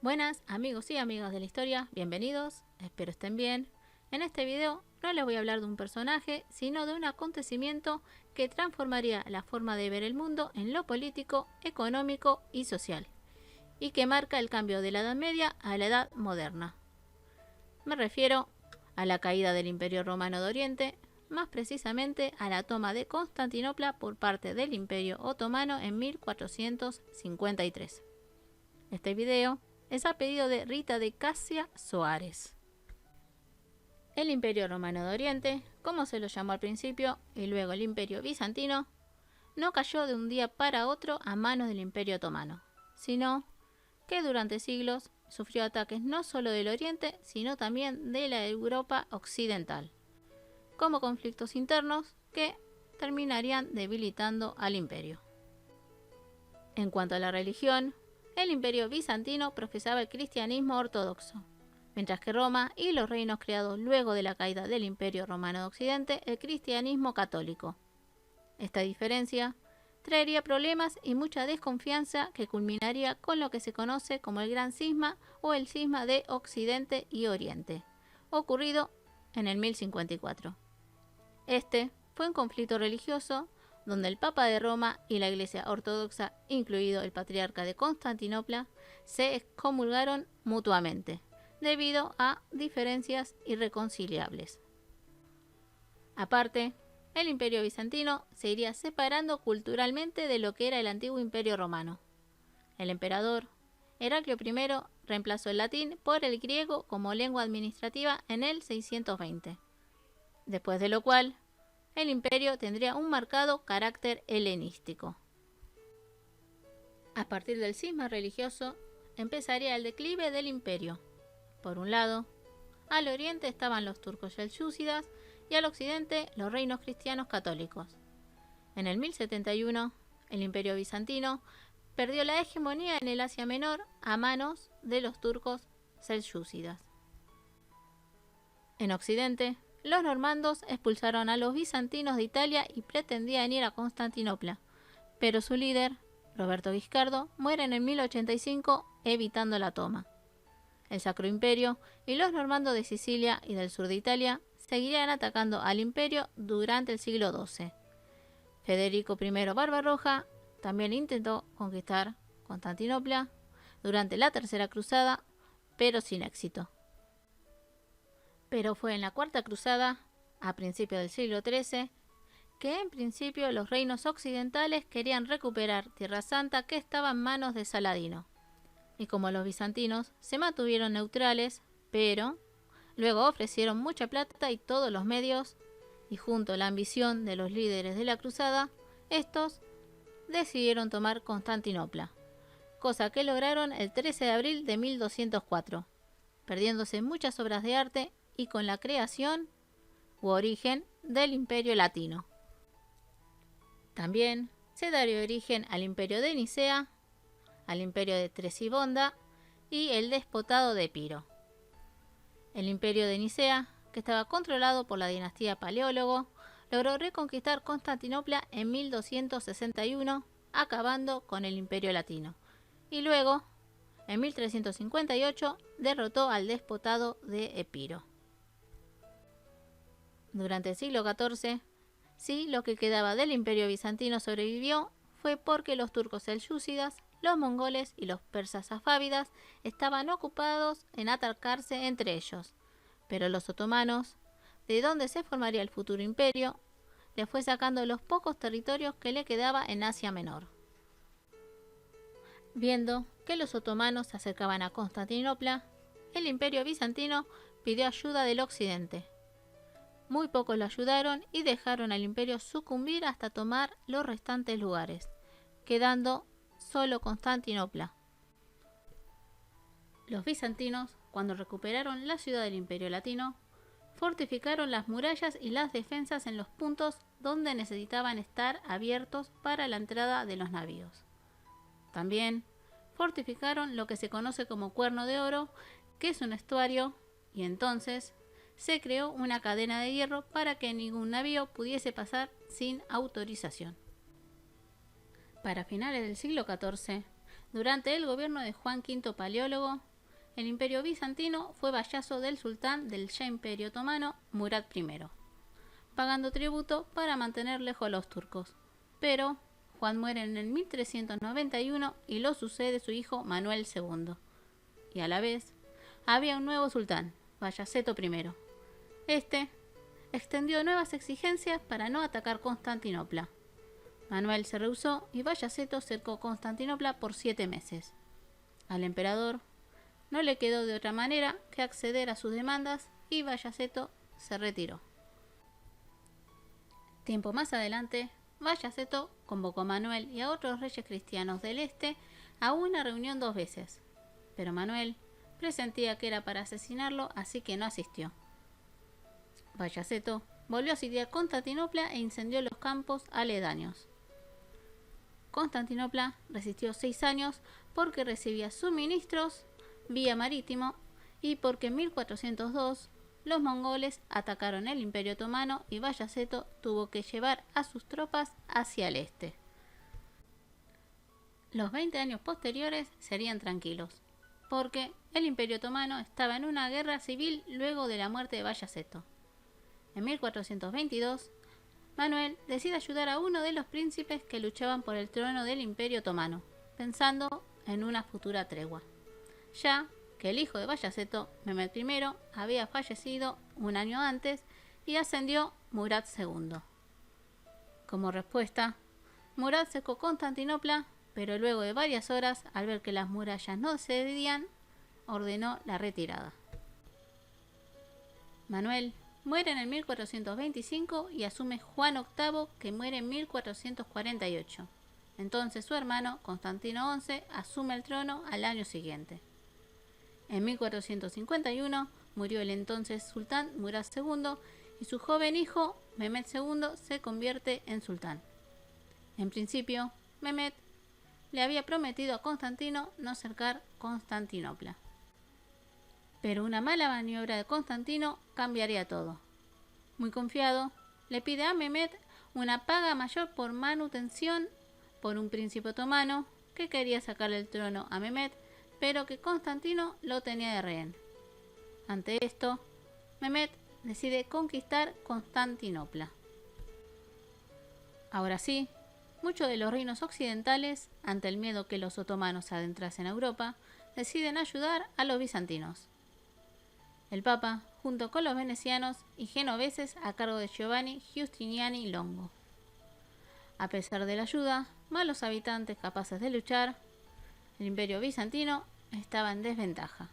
Buenas amigos y amigas de la historia, bienvenidos, espero estén bien. En este video no les voy a hablar de un personaje, sino de un acontecimiento que transformaría la forma de ver el mundo en lo político, económico y social, y que marca el cambio de la Edad Media a la Edad Moderna. Me refiero a la caída del Imperio Romano de Oriente, más precisamente a la toma de Constantinopla por parte del Imperio Otomano en 1453. Este video es a pedido de Rita de Casia Soares. El Imperio Romano de Oriente, como se lo llamó al principio, y luego el Imperio Bizantino, no cayó de un día para otro a manos del Imperio Otomano, sino que durante siglos sufrió ataques no solo del Oriente, sino también de la Europa occidental, como conflictos internos que terminarían debilitando al imperio. En cuanto a la religión, el Imperio Bizantino profesaba el cristianismo ortodoxo, mientras que Roma y los reinos creados luego de la caída del Imperio Romano de Occidente el cristianismo católico. Esta diferencia traería problemas y mucha desconfianza que culminaría con lo que se conoce como el Gran Cisma o el Cisma de Occidente y Oriente, ocurrido en el 1054. Este fue un conflicto religioso donde el Papa de Roma y la Iglesia Ortodoxa, incluido el Patriarca de Constantinopla, se excomulgaron mutuamente, debido a diferencias irreconciliables. Aparte, el Imperio Bizantino se iría separando culturalmente de lo que era el antiguo Imperio Romano. El emperador Heraclio I reemplazó el latín por el griego como lengua administrativa en el 620, después de lo cual el imperio tendría un marcado carácter helenístico. A partir del cisma religioso empezaría el declive del imperio. Por un lado, al oriente estaban los turcos selyúcidas y al occidente los reinos cristianos católicos. En el 1071, el Imperio Bizantino perdió la hegemonía en el Asia Menor a manos de los turcos selyúcidas. En Occidente, los normandos expulsaron a los bizantinos de Italia y pretendían ir a Constantinopla, pero su líder, Roberto Guiscardo, muere en el 1085 evitando la toma. El Sacro Imperio y los normandos de Sicilia y del sur de Italia seguirían atacando al imperio durante el siglo XII. Federico I Barbarroja también intentó conquistar Constantinopla durante la Tercera Cruzada, pero sin éxito. Pero fue en la Cuarta Cruzada, a principios del siglo XIII, que en principio los reinos occidentales querían recuperar Tierra Santa que estaba en manos de Saladino. Y como los bizantinos se mantuvieron neutrales, pero luego ofrecieron mucha plata y todos los medios, y junto a la ambición de los líderes de la cruzada, estos decidieron tomar Constantinopla, cosa que lograron el 13 de abril de 1204, perdiéndose muchas obras de arte y con la creación u origen del Imperio Latino. También se daría origen al Imperio de Nicea, al Imperio de Tresibonda y el Despotado de Epiro. El Imperio de Nicea, que estaba controlado por la dinastía Paleólogo, logró reconquistar Constantinopla en 1261, acabando con el Imperio Latino, y luego, en 1358, derrotó al Despotado de Epiro. Durante el siglo XIV, sí, lo que quedaba del Imperio Bizantino sobrevivió fue porque los turcos selyúcidas, los mongoles y los persas safávidas estaban ocupados en atacarse entre ellos, pero los otomanos, de donde se formaría el futuro imperio, le fue sacando los pocos territorios que le quedaba en Asia Menor. Viendo que los otomanos se acercaban a Constantinopla, el Imperio Bizantino pidió ayuda del occidente. Muy pocos lo ayudaron y dejaron al imperio sucumbir hasta tomar los restantes lugares, quedando solo Constantinopla. Los bizantinos, cuando recuperaron la ciudad del Imperio Latino, fortificaron las murallas y las defensas en los puntos donde necesitaban estar abiertos para la entrada de los navíos. También fortificaron lo que se conoce como Cuerno de Oro, que es un estuario, y entonces se creó una cadena de hierro para que ningún navío pudiese pasar sin autorización. Para finales del siglo XIV, durante el gobierno de Juan V Paleólogo, el imperio bizantino fue vasallo del sultán del ya imperio otomano Murad I, pagando tributo para mantener lejos a los turcos. Pero Juan muere en el 1391 y lo sucede su hijo Manuel II. Y a la vez había un nuevo sultán, Bayaceto I. Este extendió nuevas exigencias para no atacar Constantinopla. Manuel se rehusó y Bayaceto cercó Constantinopla por 7 meses. Al emperador no le quedó de otra manera que acceder a sus demandas y Bayaceto se retiró. Tiempo más adelante, Bayaceto convocó a Manuel y a otros reyes cristianos del este a una reunión 2 veces, pero Manuel presentía que era para asesinarlo, así que no asistió. Bayaceto volvió a sitiar Constantinopla e incendió los campos aledaños. Constantinopla resistió 6 años porque recibía suministros vía marítimo y porque en 1402 los mongoles atacaron el Imperio Otomano y Bayaceto tuvo que llevar a sus tropas hacia el este. Los 20 años posteriores serían tranquilos, porque el Imperio Otomano estaba en una guerra civil luego de la muerte de Bayaceto. En 1422, Manuel decide ayudar a uno de los príncipes que luchaban por el trono del Imperio Otomano, pensando en una futura tregua, ya que el hijo de Bayaceto, Mehmed I, había fallecido un año antes y ascendió Murad II. Como respuesta, Murad secó Constantinopla, pero luego de varias horas, al ver que las murallas no cedían, ordenó la retirada. Manuel muere en el 1425 y asume Juan VIII, que muere en 1448. Entonces su hermano, Constantino XI, asume el trono al año siguiente. En 1451 murió el entonces sultán Murad II y su joven hijo, Mehmed II, se convierte en sultán. En principio, Mehmed le había prometido a Constantino no cercar Constantinopla. Pero una mala maniobra de Constantino cambiaría todo. Muy confiado, le pide a Mehmed una paga mayor por manutención por un príncipe otomano que quería sacarle el trono a Mehmed, pero que Constantino lo tenía de rehén. Ante esto, Mehmed decide conquistar Constantinopla. Ahora sí, muchos de los reinos occidentales, ante el miedo que los otomanos se adentrasen a Europa, deciden ayudar a los bizantinos. El Papa, junto con los venecianos y genoveses a cargo de Giovanni Giustiniani Longo. A pesar de la ayuda, malos habitantes capaces de luchar, el imperio bizantino estaba en desventaja.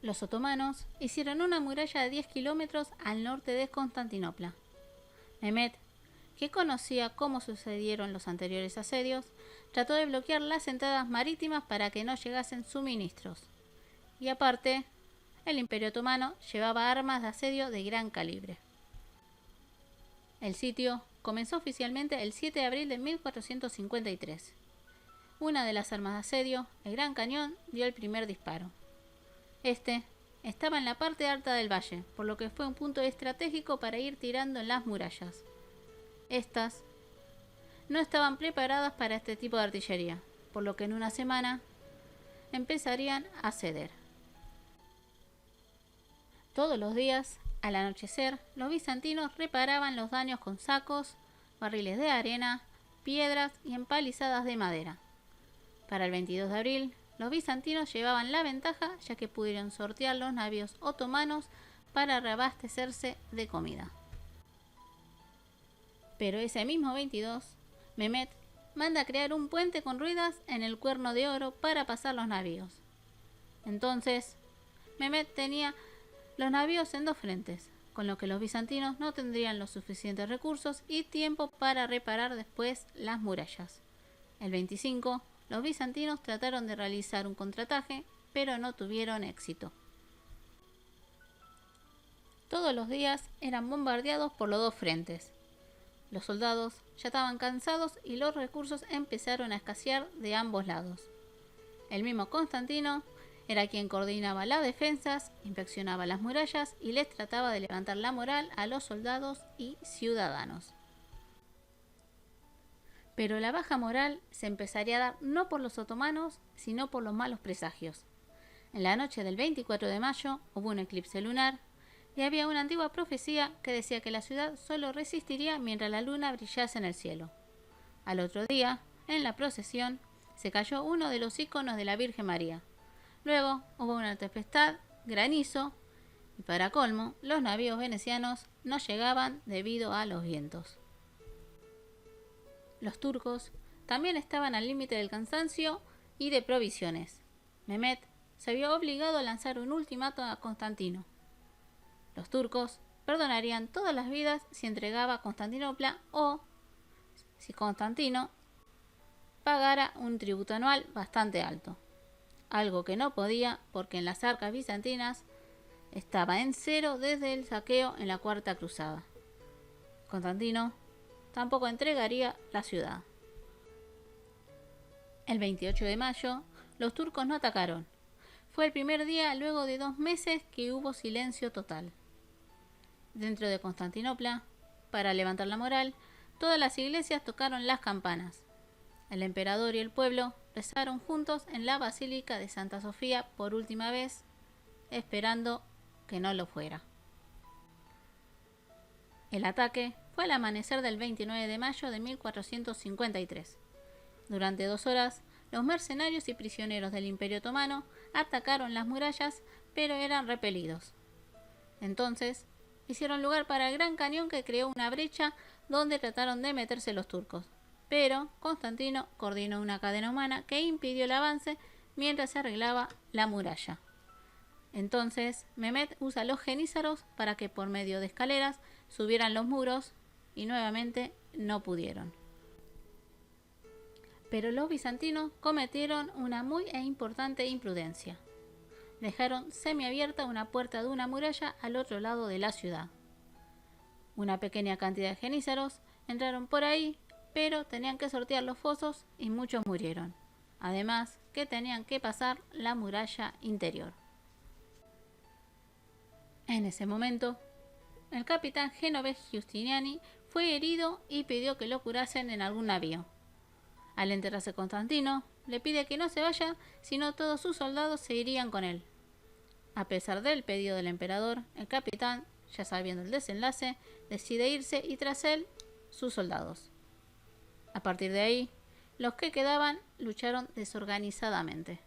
Los otomanos hicieron una muralla de 10 kilómetros al norte de Constantinopla. Mehmed, que conocía cómo sucedieron los anteriores asedios, trató de bloquear las entradas marítimas para que no llegasen suministros. Y aparte, el Imperio Otomano llevaba armas de asedio de gran calibre. El sitio comenzó oficialmente el 7 de abril de 1453. Una de las armas de asedio, el Gran Cañón, dio el primer disparo. Este estaba en la parte alta del valle, por lo que fue un punto estratégico para ir tirando en las murallas. Estas no estaban preparadas para este tipo de artillería, por lo que en una semana empezarían a ceder. Todos los días, al anochecer, los bizantinos reparaban los daños con sacos, barriles de arena, piedras y empalizadas de madera. Para el 22 de abril, los bizantinos llevaban la ventaja ya que pudieron sortear los navíos otomanos para reabastecerse de comida. Pero ese mismo 22, Mehmed manda crear un puente con ruedas en el Cuerno de Oro para pasar los navíos. Entonces, Mehmed tenía los navíos en 2 frentes, con lo que los bizantinos no tendrían los suficientes recursos y tiempo para reparar después las murallas. El 25, los bizantinos trataron de realizar un contraataque, pero no tuvieron éxito. Todos los días eran bombardeados por los 2 frentes. Los soldados ya estaban cansados y los recursos empezaron a escasear de ambos lados. El mismo Constantino era quien coordinaba las defensas, inspeccionaba las murallas y les trataba de levantar la moral a los soldados y ciudadanos. Pero la baja moral se empezaría a dar no por los otomanos, sino por los malos presagios. En la noche del 24 de mayo hubo un eclipse lunar y había una antigua profecía que decía que la ciudad solo resistiría mientras la luna brillase en el cielo. Al otro día, en la procesión, se cayó uno de los iconos de la Virgen María. Luego hubo una tempestad, granizo, y para colmo, los navíos venecianos no llegaban debido a los vientos. Los turcos también estaban al límite del cansancio y de provisiones. Mehmed se vio obligado a lanzar un ultimátum a Constantino. Los turcos perdonarían todas las vidas si entregaba Constantinopla o si Constantino pagara un tributo anual bastante alto, algo que no podía porque en las arcas bizantinas estaba en cero desde el saqueo en la Cuarta Cruzada. Constantino tampoco entregaría la ciudad. El 28 de mayo, los turcos no atacaron. Fue el primer día luego de 2 meses que hubo silencio total. Dentro de Constantinopla, para levantar la moral, todas las iglesias tocaron las campanas. El emperador y el pueblo rezaron juntos en la Basílica de Santa Sofía por última vez, esperando que no lo fuera. El ataque fue al amanecer del 29 de mayo de 1453. Durante 2 horas, los mercenarios y prisioneros del Imperio Otomano atacaron las murallas, pero eran repelidos. Entonces, hicieron lugar para el gran cañón que creó una brecha donde trataron de meterse los turcos. Pero Constantino coordinó una cadena humana que impidió el avance mientras se arreglaba la muralla. Entonces, Mehmed usa los jenízaros para que por medio de escaleras subieran los muros y nuevamente no pudieron. Pero los bizantinos cometieron una muy importante imprudencia. Dejaron semiabierta una puerta de una muralla al otro lado de la ciudad. Una pequeña cantidad de jenízaros entraron por ahí, pero tenían que sortear los fosos y muchos murieron. Además, que tenían que pasar la muralla interior. En ese momento, el capitán genovés Giustiniani fue herido y pidió que lo curasen en algún navío. Al enterarse Constantino, le pide que no se vaya, sino todos sus soldados se irían con él. A pesar del pedido del emperador, el capitán, ya sabiendo el desenlace, decide irse y tras él, sus soldados. A partir de ahí, los que quedaban lucharon desorganizadamente.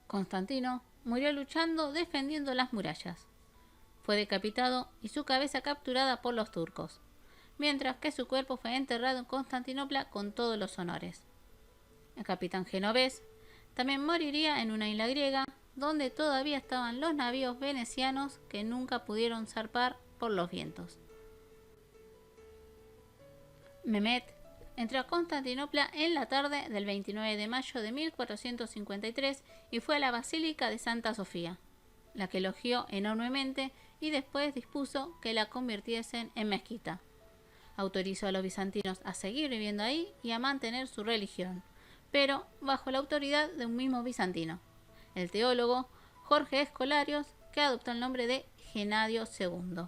Constantino murió luchando defendiendo las murallas. Fue decapitado y su cabeza capturada por los turcos, mientras que su cuerpo fue enterrado en Constantinopla con todos los honores. El capitán genovés también moriría en una isla griega, donde todavía estaban los navíos venecianos que nunca pudieron zarpar por los vientos. Mehmed entró a Constantinopla en la tarde del 29 de mayo de 1453 y fue a la Basílica de Santa Sofía, la que elogió enormemente y después dispuso que la convirtiesen en mezquita. Autorizó a los bizantinos a seguir viviendo ahí y a mantener su religión, pero bajo la autoridad de un mismo bizantino, el teólogo Jorge Escolarios, que adoptó el nombre de Genadio II.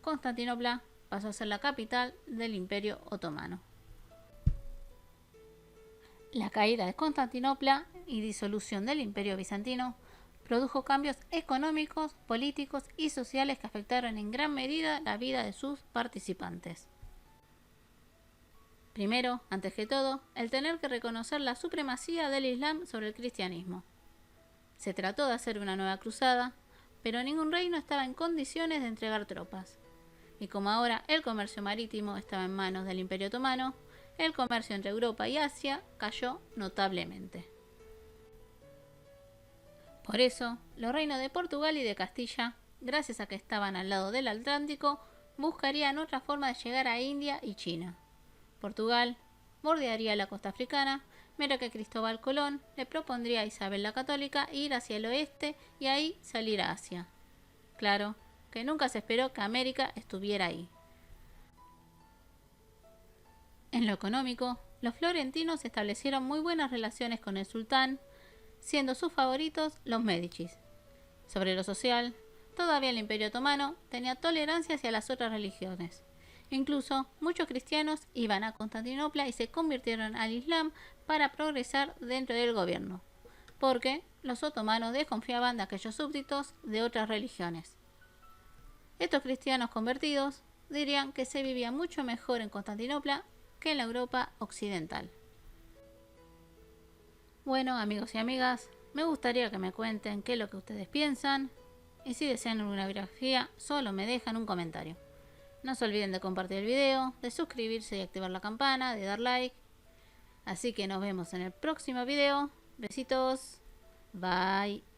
Constantinopla pasó a ser la capital del Imperio Otomano. La caída de Constantinopla y disolución del Imperio Bizantino produjo cambios económicos, políticos y sociales que afectaron en gran medida la vida de sus participantes. Primero, antes que todo, el tener que reconocer la supremacía del Islam sobre el cristianismo. Se trató de hacer una nueva cruzada, pero ningún reino estaba en condiciones de entregar tropas. Y como ahora el comercio marítimo estaba en manos del Imperio Otomano, el comercio entre Europa y Asia cayó notablemente. Por eso, los reinos de Portugal y de Castilla, gracias a que estaban al lado del Atlántico, buscarían otra forma de llegar a India y China. Portugal bordearía la costa africana, mientras que Cristóbal Colón le propondría a Isabel la Católica ir hacia el oeste y ahí salir a Asia. Claro, que nunca se esperó que América estuviera ahí. En lo económico, los florentinos establecieron muy buenas relaciones con el sultán, siendo sus favoritos los Médicis. Sobre lo social, todavía el Imperio Otomano tenía tolerancia hacia las otras religiones. Incluso muchos cristianos iban a Constantinopla y se convirtieron al Islam para progresar dentro del gobierno. porque los otomanos desconfiaban de aquellos súbditos de otras religiones. Estos cristianos convertidos dirían que se vivía mucho mejor en Constantinopla que en la Europa occidental. Bueno, amigos y amigas, me gustaría que me cuenten qué es lo que ustedes piensan, y si desean una biografía, solo me dejan un comentario. No se olviden de compartir el video, de suscribirse y activar la campana, de dar like. Así que nos vemos en el próximo video. Besitos. Bye.